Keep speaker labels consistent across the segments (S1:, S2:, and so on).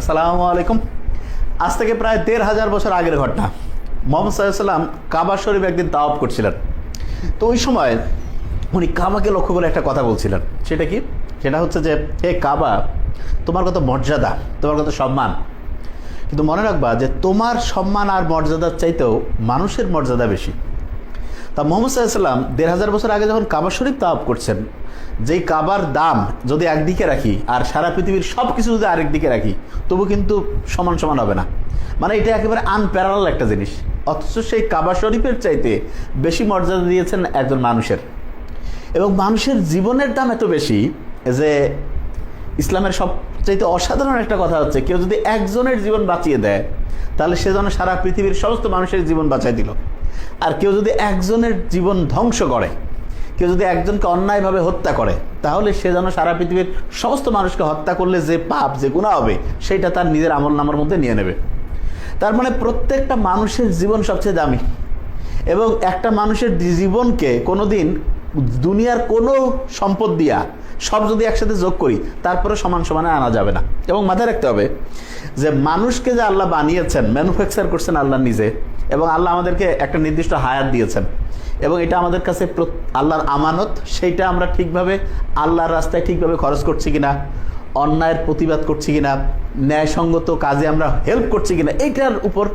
S1: আসসালামু আলাইকুম। আজ থেকে প্রায় ১৫০০ বছর আগের ঘটনা। মোহাম্মদ সাল্লাল্লাহু কাবা শরীফ একদিন তাওয়াফ করছিলেন। তো ওই সময় উনি কাবাকে লক্ষ্য করে একটা কথা বলছিলেন। সেটা কি? সেটা হচ্ছে যে, হে কাবা, তোমার কত মর্যাদা, তোমার কত সম্মান, কিন্তু মনে রাখবা যে তোমার সম্মান আর মর্যাদার চাইতেও মানুষের মর্যাদা বেশি। তা মোহাম্মদ সাল্লাল্লাহু ১৫০০ বছর আগে যখন কাবা শরীফ তাওয়াফ করছেন, যেই কাবার দাম যদি একদিকে রাখি আর সারা পৃথিবীর সব কিছু যদি আরেক দিকে রাখি, তবু কিন্তু সমান সমান হবে না। মানে এটা একেবারে আনপ্যারালাল একটা জিনিস। অথচ সেই কাবা শরীফের চাইতে বেশি মর্যাদা দিয়েছেন একজন মানুষের। এবং মানুষের জীবনের দাম এত বেশি যে ইসলামের সবচাইতে অসাধারণ একটা কথা হচ্ছে, কেউ যদি একজনের জীবন বাঁচিয়ে দেয় তাহলে সে যেন সারা পৃথিবীর সমস্ত মানুষের জীবন বাঁচাই দিল। আর কেউ যদি একজনের জীবন ধ্বংস করে, কেউ যদি একজনকে অন্যায়ভাবে হত্যা করে, তাহলে সে যেন সারা পৃথিবীর সমস্ত মানুষকে হত্যা করলে যে পাপ, যে গুনাহ হবে, সেটা তার নিজের আমলনামার মধ্যে নিয়ে নেবে। তার মানে প্রত্যেকটা মানুষের জীবন সবচেয়ে দামি। এবং একটা মানুষের জীবনকে কোনোদিন দুনিয়ার কোনো সম্পদ দিয়া সব যদি একসাথে যোগ করি, তারপরে সমান সমানে আনা যাবে না। এবং মাথায় রাখতে হবে যে মানুষকে যে আল্লাহ বানিয়েছেন, ম্যানুফ্যাকচার করছেন আল্লাহ নিজে, এবং আল্লাহ আমাদেরকে একটা নির্দিষ্ট হায়াত দিয়েছেন, এবং এটা আমাদের কাছে আল্লাহর আমানত। সেইটা আমরা ঠিকভাবে আল্লাহর রাস্তায় ঠিকভাবে খরচ করছি কিনা, অন্যায়ের প্রতিবাদ করছি কিনা, ন্যায়সঙ্গত কাজে আমরা হেল্প করছি কিনা, এইটার উপর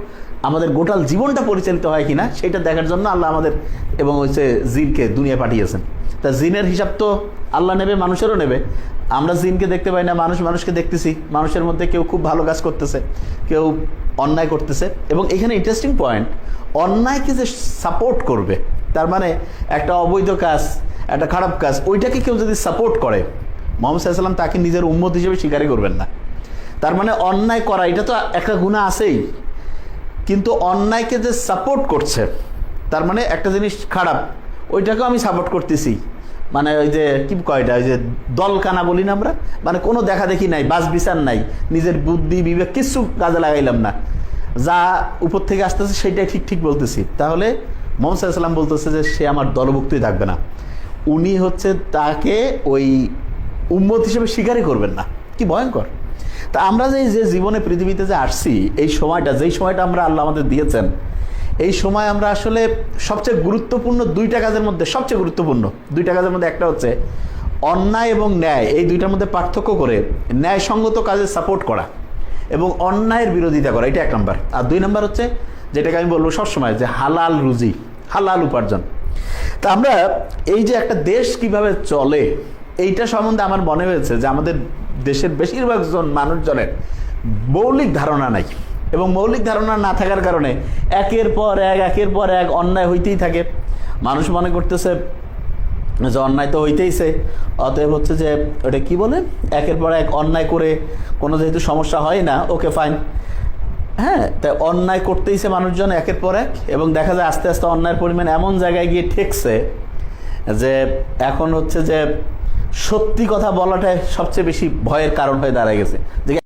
S1: আমাদের গোটাল জীবনটা পরিচালিত হয় কিনা, সেটা দেখার জন্য আল্লাহ আমাদের এবং হচ্ছে জিনকে দুনিয়া পাঠিয়েছেন। তা জিনের হিসাব তো আল্লাহ নেবে, মানুষেরও নেবে। আমরা জিনকে দেখতে পাই না, মানুষ মানুষকে দেখতেছি। মানুষের মধ্যে কেউ খুব ভালো কাজ করতেছে, কেউ অন্যায় করতেছে। এবং এখানে ইন্টারেস্টিং পয়েন্ট, অন্যায়কে যে সাপোর্ট করবে, তার মানে একটা অবৈধ কাজ, একটা খারাপ কাজ, ওইটাকে কেউ যদি সাপোর্ট করে, মোহাম্মদ সাল্লাল্লাহু তাকে নিজের উম্মত হিসেবে স্বীকারই করবেন না। তার মানে অন্যায় করা এটা তো একটা গুনাহ আছেই, কিন্তু অন্যায়কে যে সাপোর্ট করছে, তার মানে একটা জিনিস খারাপ, ওইটাকেও আমি সাপোর্ট করতেছি। মানে ওই যে কি কয়টা, ওই যে দলকানা বলি না আমরা, মানে কোনো দেখা দেখি নাই, বাস বিচার নাই, নিজের বুদ্ধি বিবেক কিছু কাজে লাগাইলাম না, যা উপর থেকে আসতেছে সেইটাই ঠিক ঠিক বলতেছি। তাহলে মোহাম্মদ সাল্লাল্লাহু বলতেছে যে সে আমার দলভুক্তই থাকবে না। উনি হচ্ছে তাকে ওই উম্মত হিসেবে স্বীকারই করবেন না। কি ভয়ঙ্কর! তা আমরা যে জীবনে পৃথিবীতে যে আসছি, এই সময়টা, যেই সময়টা আমরা আল্লাহ আমাদের দিয়েছেন, এই সময় আমরা আসলে সবচেয়ে গুরুত্বপূর্ণ দুইটা কাজের মধ্যে, সবচেয়ে গুরুত্বপূর্ণ দুইটা কাজের মধ্যে একটা হচ্ছে অন্যায় এবং ন্যায়। এই দুইটার মধ্যে পার্থক্য করে ন্যায়সঙ্গত কাজে সাপোর্ট করা এবং অন্যায়ের বিরোধিতা করা, এটা এক নম্বর। আর দুই নম্বর হচ্ছে, যেটাকে আমি বলবো সবসময়, যে হালাল রুজি, হালাল উপার্জন। তা আমরা এই যে একটা দেশ কিভাবে চলে, এইটা সম্বন্ধে আমার মনে হয়েছে যে আমাদের দেশের বেশিরভাগ মানুষজনের মৌলিক ধারণা নাই। এবং মৌলিক ধারণা না থাকার কারণে একের পর এক অন্যায় হইতেই থাকে। মানুষ মনে করতেছে যে অন্যায় তো হইতেইছে, অতএব হচ্ছে যে ওটা কি বলে, একের পর এক অন্যায় করে কোনো যেহেতু সমস্যা হয় না, ওকে ফাইন। হ্যাঁ, তাই অন্যায় করতেইছে মানুষজন একের পর এক, এবং দেখা যায় আস্তে আস্তে অন্যায়ের পরিমাণ এমন জায়গায় গিয়ে ঠেকছে যে এখন হচ্ছে যে সত্যি কথা বলাটাই সবচেয়ে বেশি ভয়ের কারণ হয়ে দাঁড়ায় গেছে। যে